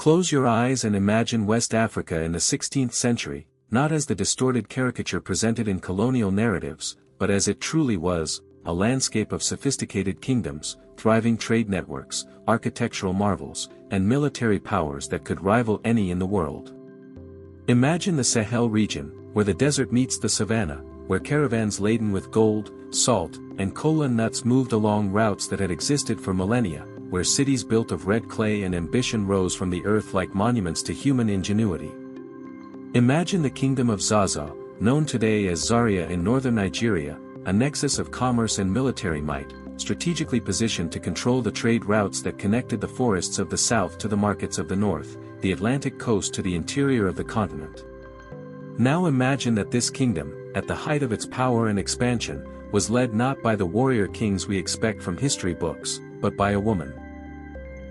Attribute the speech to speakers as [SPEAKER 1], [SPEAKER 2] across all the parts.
[SPEAKER 1] Close your eyes and imagine West Africa in the 16th century, not as the distorted caricature presented in colonial narratives, but as it truly was, a landscape of sophisticated kingdoms, thriving trade networks, architectural marvels, and military powers that could rival any in the world. Imagine the Sahel region, where the desert meets the savanna, where caravans laden with gold, salt, and cola nuts moved along routes that had existed for millennia, where cities built of red clay and ambition rose from the earth like monuments to human ingenuity. Imagine the kingdom of Zaza, known today as Zaria in northern Nigeria, a nexus of commerce and military might, strategically positioned to control the trade routes that connected the forests of the south to the markets of the north, the Atlantic coast to the interior of the continent. Now imagine that this kingdom, at the height of its power and expansion, was led not by the warrior kings we expect from history books, but by a woman.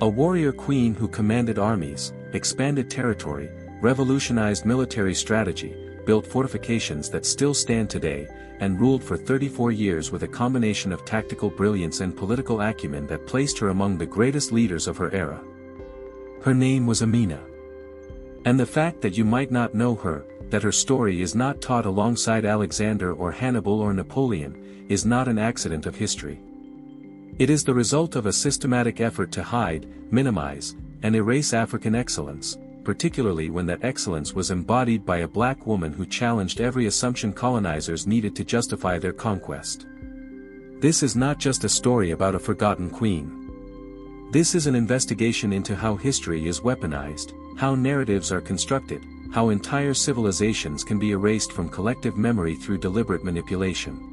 [SPEAKER 1] A warrior queen who commanded armies, expanded territory, revolutionized military strategy, built fortifications that still stand today, and ruled for 34 years with a combination of tactical brilliance and political acumen that placed her among the greatest leaders of her era. Her name was Amina. And the fact that you might not know her, that her story is not taught alongside Alexander or Hannibal or Napoleon, is not an accident of history. It is the result of a systematic effort to hide, minimize, and erase African excellence, particularly when that excellence was embodied by a black woman who challenged every assumption colonizers needed to justify their conquest. This is not just a story about a forgotten queen. This is an investigation into how history is weaponized, how narratives are constructed, how entire civilizations can be erased from collective memory through deliberate manipulation.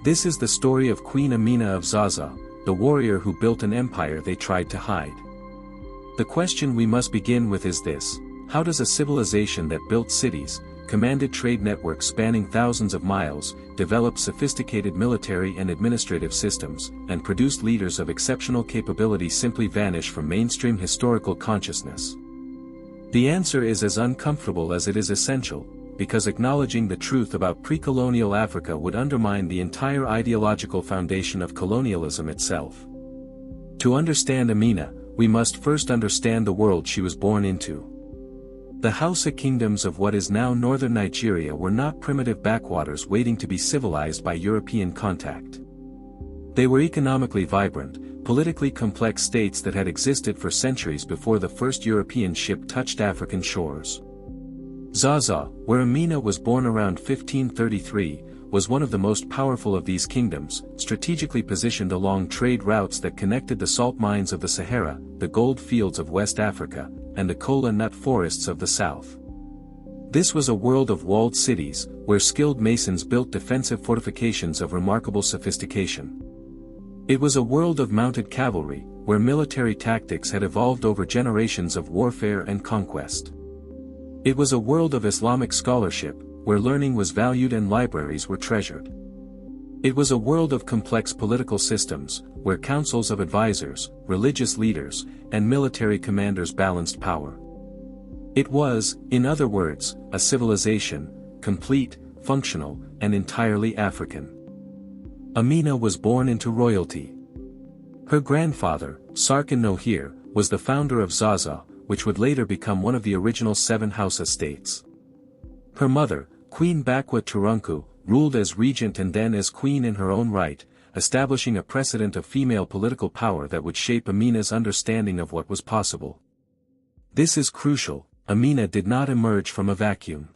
[SPEAKER 1] This is the story of Queen Amina of Zaza, the warrior who built an empire they tried to hide. The question we must begin with is this: how does a civilization that built cities, commanded trade networks spanning thousands of miles, developed sophisticated military and administrative systems, and produced leaders of exceptional capability simply vanish from mainstream historical consciousness? The answer is as uncomfortable as it is essential, because acknowledging the truth about pre-colonial Africa would undermine the entire ideological foundation of colonialism itself. To understand Amina, we must first understand the world she was born into. The Hausa kingdoms of what is now northern Nigeria were not primitive backwaters waiting to be civilized by European contact. They were economically vibrant, politically complex states that had existed for centuries before the first European ship touched African shores. Zaza, where Amina was born around 1533, was one of the most powerful of these kingdoms, strategically positioned along trade routes that connected the salt mines of the Sahara, the gold fields of West Africa, and the cola nut forests of the south. This was a world of walled cities, where skilled masons built defensive fortifications of remarkable sophistication. It was a world of mounted cavalry, where military tactics had evolved over generations of warfare and conquest. It was a world of Islamic scholarship, where learning was valued and libraries were treasured. It was a world of complex political systems, where councils of advisors, religious leaders, and military commanders balanced power. It was, in other words, a civilization, complete, functional, and entirely African. Amina was born into royalty. Her grandfather, Sarkin Nohir, was the founder of Zaza, which would later become one of the original 7 Hausa states. Her mother, Queen Bakwa Turunku, ruled as regent and then as queen in her own right, establishing a precedent of female political power that would shape Amina's understanding of what was possible. This is crucial: Amina did not emerge from a vacuum.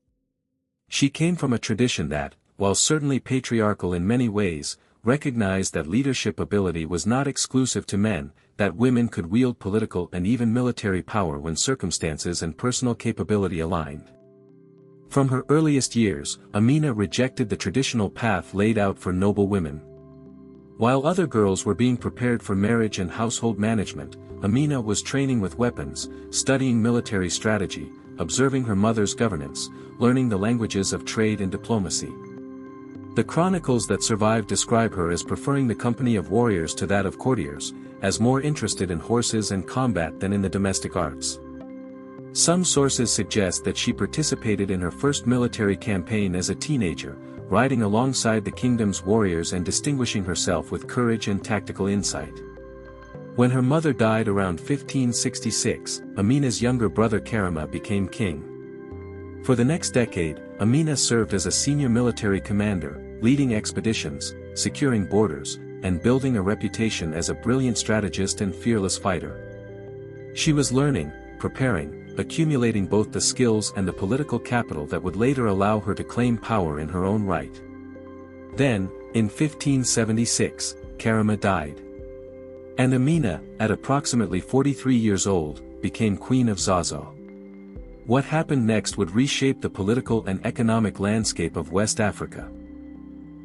[SPEAKER 1] She came from a tradition that, while certainly patriarchal in many ways, recognized that leadership ability was not exclusive to men, that women could wield political and even military power when circumstances and personal capability aligned. From her earliest years, Amina rejected the traditional path laid out for noble women. While other girls were being prepared for marriage and household management, Amina was training with weapons, studying military strategy, observing her mother's governance, learning the languages of trade and diplomacy. The chronicles that survive describe her as preferring the company of warriors to that of courtiers, as more interested in horses and combat than in the domestic arts. Some sources suggest that she participated in her first military campaign as a teenager, riding alongside the kingdom's warriors and distinguishing herself with courage and tactical insight. When her mother died around 1566, Amina's younger brother Karima became king. For the next decade, Amina served as a senior military commander, leading expeditions, securing borders, and building a reputation as a brilliant strategist and fearless fighter. She was learning, preparing, accumulating both the skills and the political capital that would later allow her to claim power in her own right. Then, in 1576, Karima died. And Amina, at approximately 43 years old, became Queen of Zazzau. What happened next would reshape the political and economic landscape of West Africa.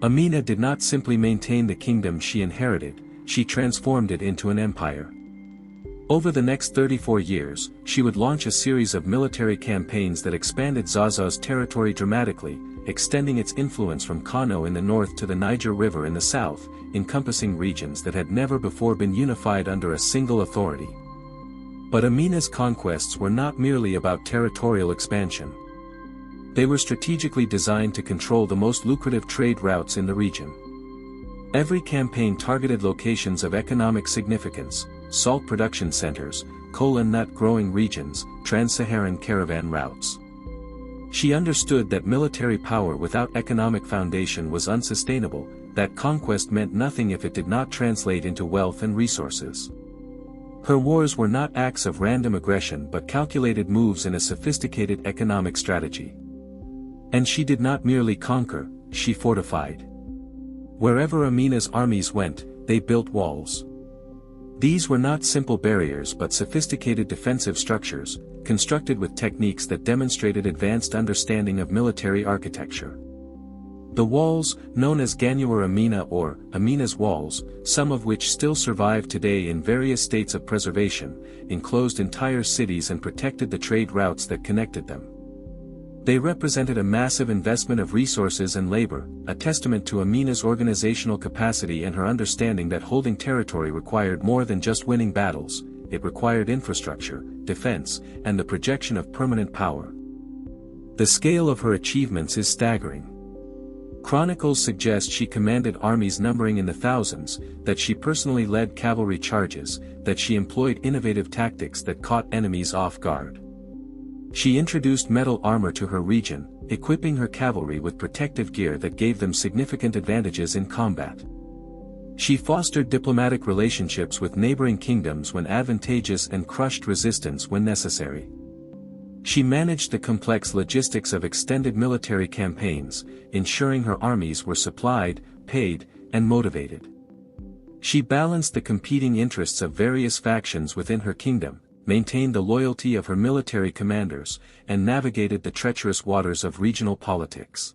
[SPEAKER 1] Amina did not simply maintain the kingdom she inherited, she transformed it into an empire. Over the next 34 years, she would launch a series of military campaigns that expanded Zazzau's territory dramatically, extending its influence from Kano in the north to the Niger River in the south, encompassing regions that had never before been unified under a single authority. But Amina's conquests were not merely about territorial expansion. They were strategically designed to control the most lucrative trade routes in the region. Every campaign targeted locations of economic significance, salt production centers, cola nut growing regions, trans-Saharan caravan routes. She understood that military power without economic foundation was unsustainable, that conquest meant nothing if it did not translate into wealth and resources. Her wars were not acts of random aggression but calculated moves in a sophisticated economic strategy. And she did not merely conquer, she fortified. Wherever Amina's armies went, they built walls. These were not simple barriers but sophisticated defensive structures, constructed with techniques that demonstrated advanced understanding of military architecture. The walls, known as Gannuar Amina or Amina's walls, some of which still survive today in various states of preservation, enclosed entire cities and protected the trade routes that connected them. They represented a massive investment of resources and labor, a testament to Amina's organizational capacity and her understanding that holding territory required more than just winning battles, it required infrastructure, defense, and the projection of permanent power. The scale of her achievements is staggering. Chronicles suggest she commanded armies numbering in the thousands, that she personally led cavalry charges, that she employed innovative tactics that caught enemies off guard. She introduced metal armor to her region, equipping her cavalry with protective gear that gave them significant advantages in combat. She fostered diplomatic relationships with neighboring kingdoms when advantageous and crushed resistance when necessary. She managed the complex logistics of extended military campaigns, ensuring her armies were supplied, paid, and motivated. She balanced the competing interests of various factions within her kingdom, maintained the loyalty of her military commanders, and navigated the treacherous waters of regional politics.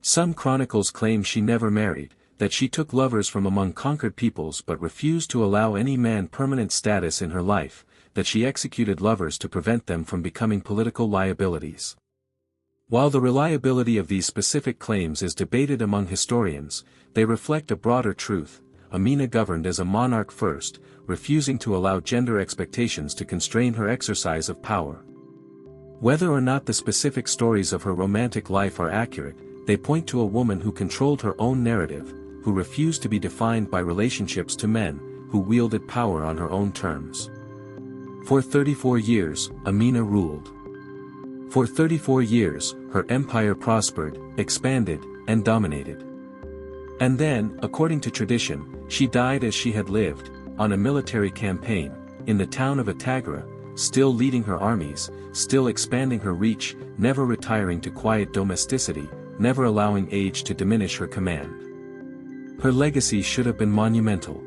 [SPEAKER 1] Some chronicles claim she never married, that she took lovers from among conquered peoples but refused to allow any man permanent status in her life, that she executed lovers to prevent them from becoming political liabilities. While the reliability of these specific claims is debated among historians, they reflect a broader truth. Amina governed as a monarch first, refusing to allow gender expectations to constrain her exercise of power. Whether or not the specific stories of her romantic life are accurate, they point to a woman who controlled her own narrative, who refused to be defined by relationships to men, who wielded power on her own terms. For 34 years, Amina ruled. For 34 years, her empire prospered, expanded, and dominated. And then, according to tradition, she died as she had lived, on a military campaign, in the town of Atagra, still leading her armies, still expanding her reach, never retiring to quiet domesticity, never allowing age to diminish her command. Her legacy should have been monumental.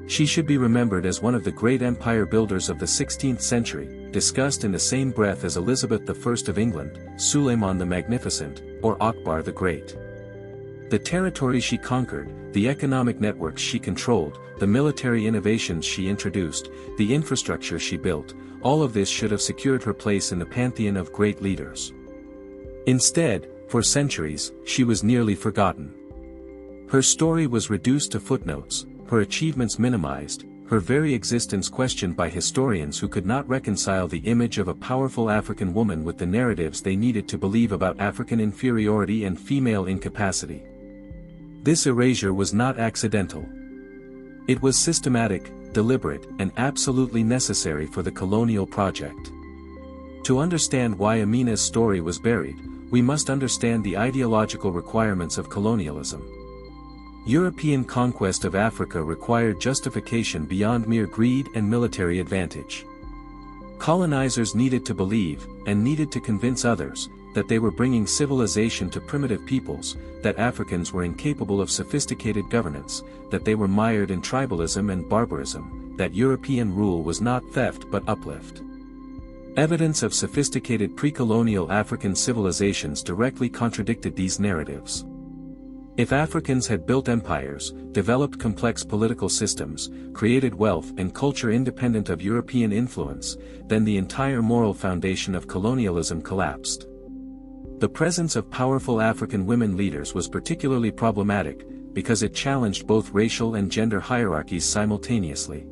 [SPEAKER 1] She should be remembered as one of the great empire builders of the 16th century, discussed in the same breath as Elizabeth I of England, Suleiman the Magnificent, or Akbar the Great. The territory she conquered, the economic networks she controlled, the military innovations she introduced, the infrastructure she built, all of this should have secured her place in the pantheon of great leaders. Instead, for centuries, she was nearly forgotten. Her story was reduced to footnotes, her achievements minimized, her very existence questioned by historians who could not reconcile the image of a powerful African woman with the narratives they needed to believe about African inferiority and female incapacity. This erasure was not accidental. It was systematic, deliberate, and absolutely necessary for the colonial project. To understand why Amina's story was buried, we must understand the ideological requirements of colonialism. European conquest of Africa required justification beyond mere greed and military advantage. Colonizers needed to believe, and needed to convince others, that they were bringing civilization to primitive peoples, that Africans were incapable of sophisticated governance, that they were mired in tribalism and barbarism, that European rule was not theft but uplift. Evidence of sophisticated pre-colonial African civilizations directly contradicted these narratives. If Africans had built empires, developed complex political systems, created wealth and culture independent of European influence, then the entire moral foundation of colonialism collapsed. The presence of powerful African women leaders was particularly problematic, because it challenged both racial and gender hierarchies simultaneously.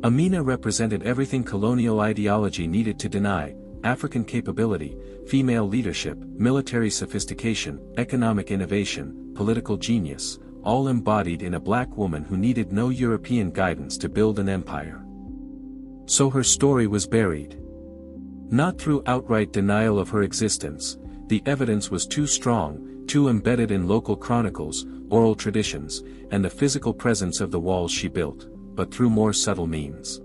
[SPEAKER 1] Amina represented everything colonial ideology needed to deny: African capability, female leadership, military sophistication, economic innovation, political genius, all embodied in a black woman who needed no European guidance to build an empire. So her story was buried. Not through outright denial of her existence, the evidence was too strong, too embedded in local chronicles, oral traditions, and the physical presence of the walls she built, but through more subtle means.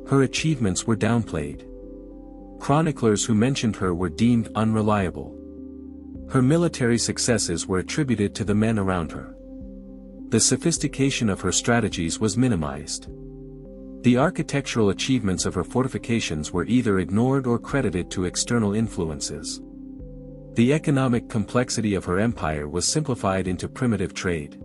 [SPEAKER 1] Her achievements were downplayed. Chroniclers who mentioned her were deemed unreliable. Her military successes were attributed to the men around her. The sophistication of her strategies was minimized. The architectural achievements of her fortifications were either ignored or credited to external influences. The economic complexity of her empire was simplified into primitive trade.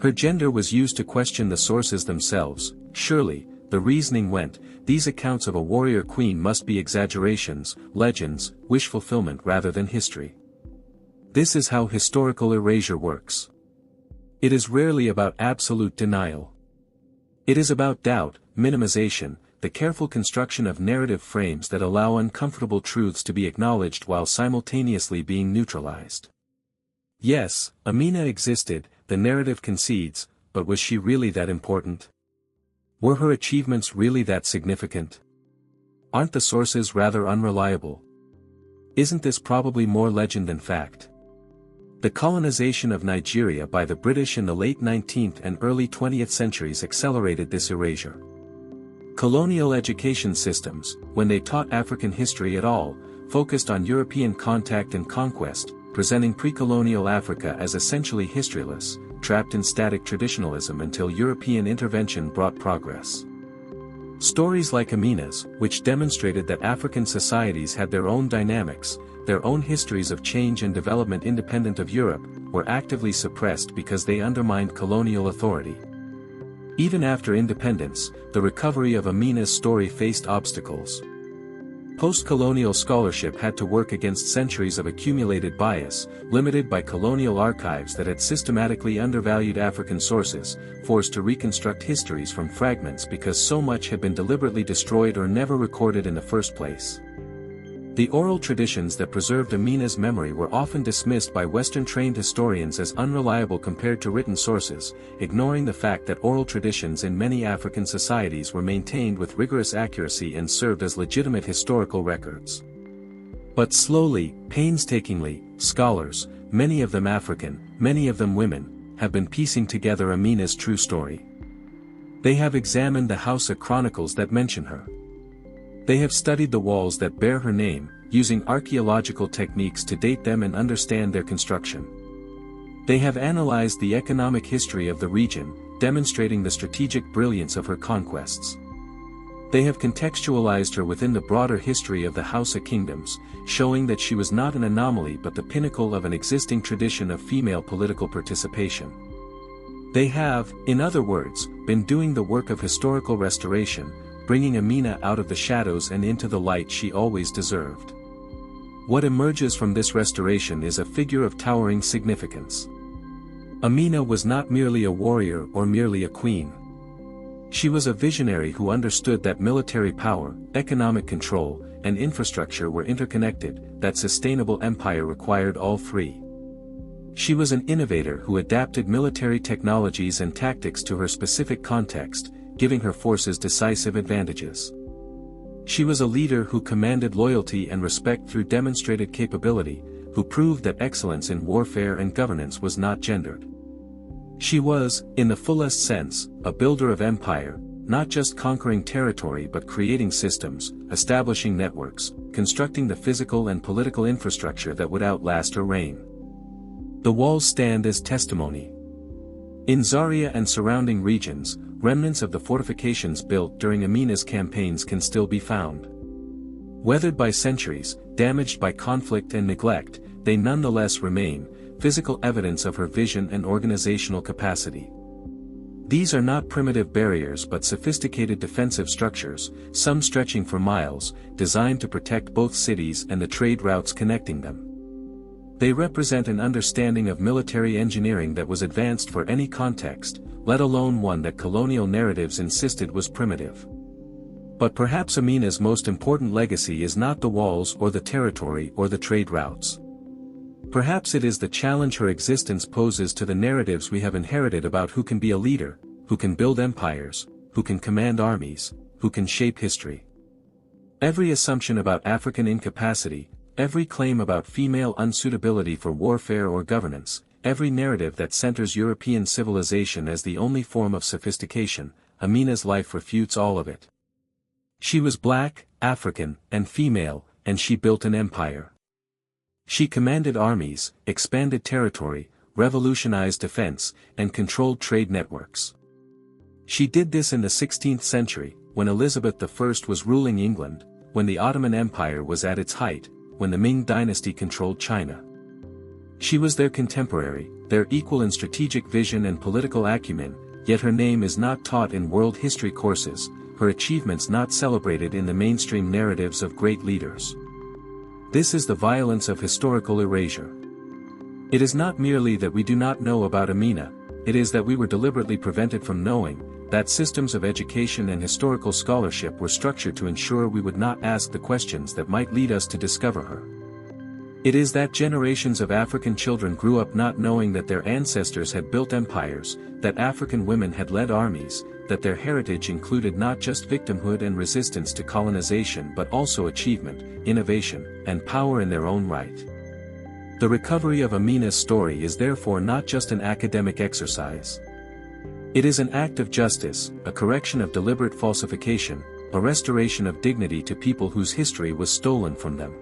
[SPEAKER 1] Her gender was used to question the sources themselves. Surely, the reasoning went, these accounts of a warrior queen must be exaggerations, legends, wish fulfillment rather than history. This is how historical erasure works. It is rarely about absolute denial. It is about doubt, minimization, the careful construction of narrative frames that allow uncomfortable truths to be acknowledged while simultaneously being neutralized. Yes, Amina existed, the narrative concedes, but was she really that important? Were her achievements really that significant? Aren't the sources rather unreliable? Isn't this probably more legend than fact? The colonization of Nigeria by the British in the late 19th and early 20th centuries accelerated this erasure. Colonial education systems, when they taught African history at all, focused on European contact and conquest, presenting pre-colonial Africa as essentially historyless, trapped in static traditionalism until European intervention brought progress. Stories like Amina's, which demonstrated that African societies had their own dynamics, their own histories of change and development independent of Europe, were actively suppressed because they undermined colonial authority. Even after independence, the recovery of Amina's story faced obstacles. Post-colonial scholarship had to work against centuries of accumulated bias, limited by colonial archives that had systematically undervalued African sources, forced to reconstruct histories from fragments because so much had been deliberately destroyed or never recorded in the first place. The oral traditions that preserved Amina's memory were often dismissed by Western-trained historians as unreliable compared to written sources, ignoring the fact that oral traditions in many African societies were maintained with rigorous accuracy and served as legitimate historical records. But slowly, painstakingly, scholars, many of them African, many of them women, have been piecing together Amina's true story. They have examined the Hausa chronicles that mention her. They have studied the walls that bear her name, using archaeological techniques to date them and understand their construction. They have analyzed the economic history of the region, demonstrating the strategic brilliance of her conquests. They have contextualized her within the broader history of the Hausa kingdoms, showing that she was not an anomaly but the pinnacle of an existing tradition of female political participation. They have, in other words, been doing the work of historical restoration, bringing Amina out of the shadows and into the light she always deserved. What emerges from this restoration is a figure of towering significance. Amina was not merely a warrior or merely a queen. She was a visionary who understood that military power, economic control, and infrastructure were interconnected, that sustainable empire required all three. She was an innovator who adapted military technologies and tactics to her specific context, giving her forces decisive advantages. She was a leader who commanded loyalty and respect through demonstrated capability, who proved that excellence in warfare and governance was not gendered. She was, in the fullest sense, a builder of empire, not just conquering territory but creating systems, establishing networks, constructing the physical and political infrastructure that would outlast her reign. The walls stand as testimony. In Zaria and surrounding regions, remnants of the fortifications built during Amina's campaigns can still be found. Weathered by centuries, damaged by conflict and neglect, they nonetheless remain, physical evidence of her vision and organizational capacity. These are not primitive barriers but sophisticated defensive structures, some stretching for miles, designed to protect both cities and the trade routes connecting them. They represent an understanding of military engineering that was advanced for any context, let alone one that colonial narratives insisted was primitive. But perhaps Amina's most important legacy is not the walls or the territory or the trade routes. Perhaps it is the challenge her existence poses to the narratives we have inherited about who can be a leader, who can build empires, who can command armies, who can shape history. Every assumption about African incapacity, every claim about female unsuitability for warfare or governance, every narrative that centers European civilization as the only form of sophistication, Amina's life refutes all of it. She was black, African, and female, and she built an empire. She commanded armies, expanded territory, revolutionized defense, and controlled trade networks. She did this in the 16th century, when Elizabeth I was ruling England, when the Ottoman Empire was at its height, when the Ming dynasty controlled China. She was their contemporary, their equal in strategic vision and political acumen, yet her name is not taught in world history courses, her achievements not celebrated in the mainstream narratives of great leaders. This is the violence of historical erasure. It is not merely that we do not know about Amina, it is that we were deliberately prevented from knowing, that systems of education and historical scholarship were structured to ensure we would not ask the questions that might lead us to discover her. It is that generations of African children grew up not knowing that their ancestors had built empires, that African women had led armies, that their heritage included not just victimhood and resistance to colonization but also achievement, innovation, and power in their own right. The recovery of Amina's story is therefore not just an academic exercise. It is an act of justice, a correction of deliberate falsification, a restoration of dignity to people whose history was stolen from them.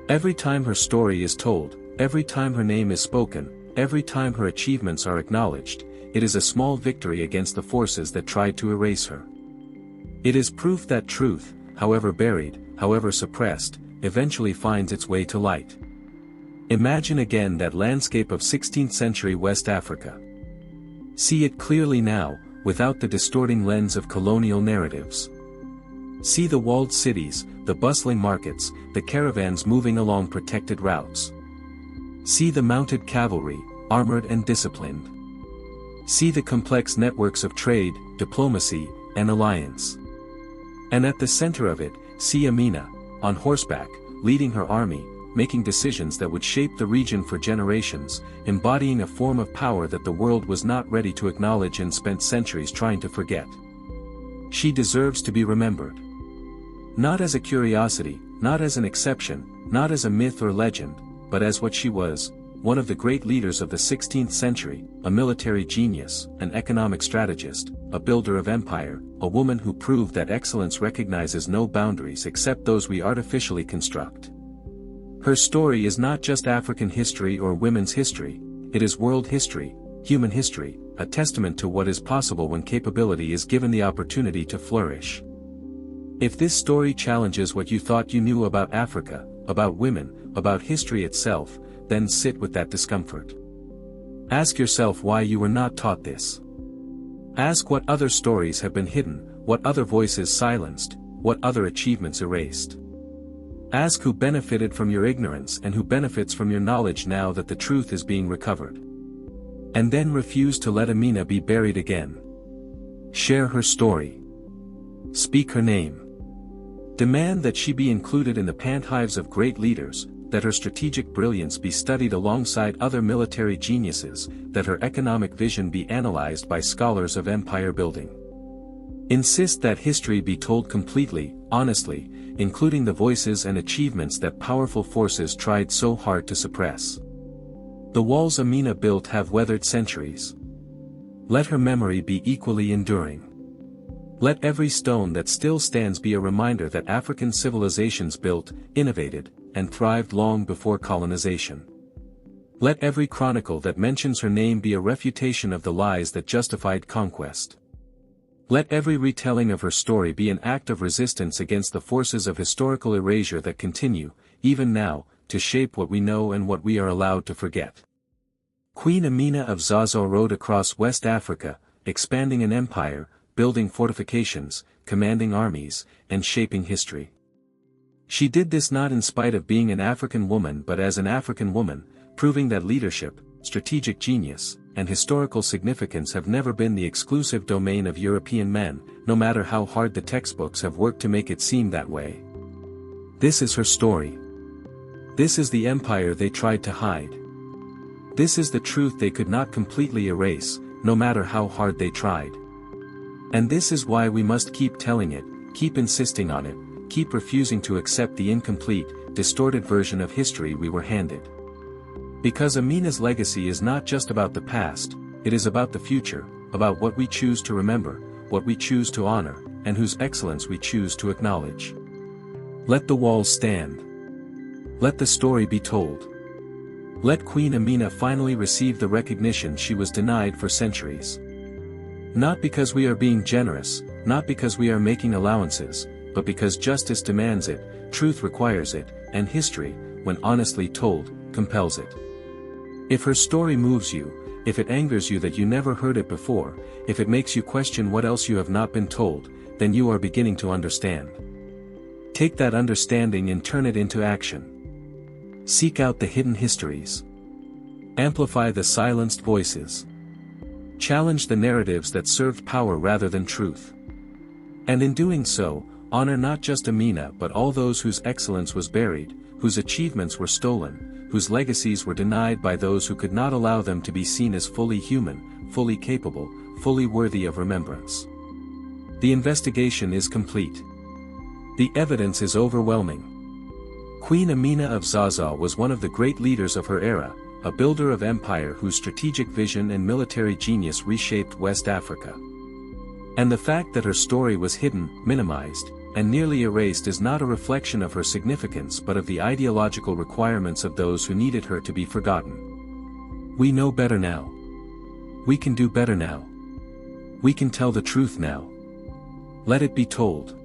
[SPEAKER 1] Every time her story is told, every time her name is spoken, every time her achievements are acknowledged, it is a small victory against the forces that tried to erase her. It is proof that truth, however buried, however suppressed, eventually finds its way to light. Imagine again that landscape of 16th century West Africa. See it clearly now, without the distorting lens of colonial narratives. See the walled cities, the bustling markets, the caravans moving along protected routes. See the mounted cavalry, armored and disciplined. See the complex networks of trade, diplomacy, and alliance. And at the center of it, see Amina, on horseback, leading her army, making decisions that would shape the region for generations, embodying a form of power that the world was not ready to acknowledge and spent centuries trying to forget. She deserves to be remembered. Not as a curiosity, not as an exception, not as a myth or legend, but as what she was, one of the great leaders of the 16th century, a military genius, an economic strategist, a builder of empire, a woman who proved that excellence recognizes no boundaries except those we artificially construct. Her story is not just African history or women's history, it is world history, human history, a testament to what is possible when capability is given the opportunity to flourish. If this story challenges what you thought you knew about Africa, about women, about history itself, then sit with that discomfort. Ask yourself why you were not taught this. Ask what other stories have been hidden, what other voices silenced, what other achievements erased. Ask who benefited from your ignorance and who benefits from your knowledge now that the truth is being recovered. And then refuse to let Amina be buried again. Share her story. Speak her name. Demand that she be included in the pantheons of great leaders, that her strategic brilliance be studied alongside other military geniuses, that her economic vision be analyzed by scholars of empire building. Insist that history be told completely, honestly, including the voices and achievements that powerful forces tried so hard to suppress. The walls Amina built have weathered centuries. Let her memory be equally enduring. Let every stone that still stands be a reminder that African civilizations built, innovated, and thrived long before colonization. Let every chronicle that mentions her name be a refutation of the lies that justified conquest. Let every retelling of her story be an act of resistance against the forces of historical erasure that continue, even now, to shape what we know and what we are allowed to forget. Queen Amina of Zaza rode across West Africa, expanding an empire, building fortifications, commanding armies, and shaping history. She did this not in spite of being an African woman but as an African woman, proving that leadership, strategic genius, and historical significance have never been the exclusive domain of European men, no matter how hard the textbooks have worked to make it seem that way. This is her story. This is the empire they tried to hide. This is the truth they could not completely erase, no matter how hard they tried. And this is why we must keep telling it, keep insisting on it, keep refusing to accept the incomplete, distorted version of history we were handed. Because Amina's legacy is not just about the past, it is about the future, about what we choose to remember, what we choose to honor, and whose excellence we choose to acknowledge. Let the walls stand. Let the story be told. Let Queen Amina finally receive the recognition she was denied for centuries. Not because we are being generous, not because we are making allowances, but because justice demands it, truth requires it, and history, when honestly told, compels it. If her story moves you, if it angers you that you never heard it before, if it makes you question what else you have not been told, then you are beginning to understand. Take that understanding and turn it into action. Seek out the hidden histories. Amplify the silenced voices. Challenge the narratives that served power rather than truth. And in doing so, honor not just Amina but all those whose excellence was buried, whose achievements were stolen, whose legacies were denied by those who could not allow them to be seen as fully human, fully capable, fully worthy of remembrance. The investigation is complete. The evidence is overwhelming. Queen Amina of Zaza was one of the great leaders of her era, a builder of empire whose strategic vision and military genius reshaped West Africa. And the fact that her story was hidden, minimized, and nearly erased is not a reflection of her significance but of the ideological requirements of those who needed her to be forgotten. We know better now. We can do better now. We can tell the truth now. Let it be told.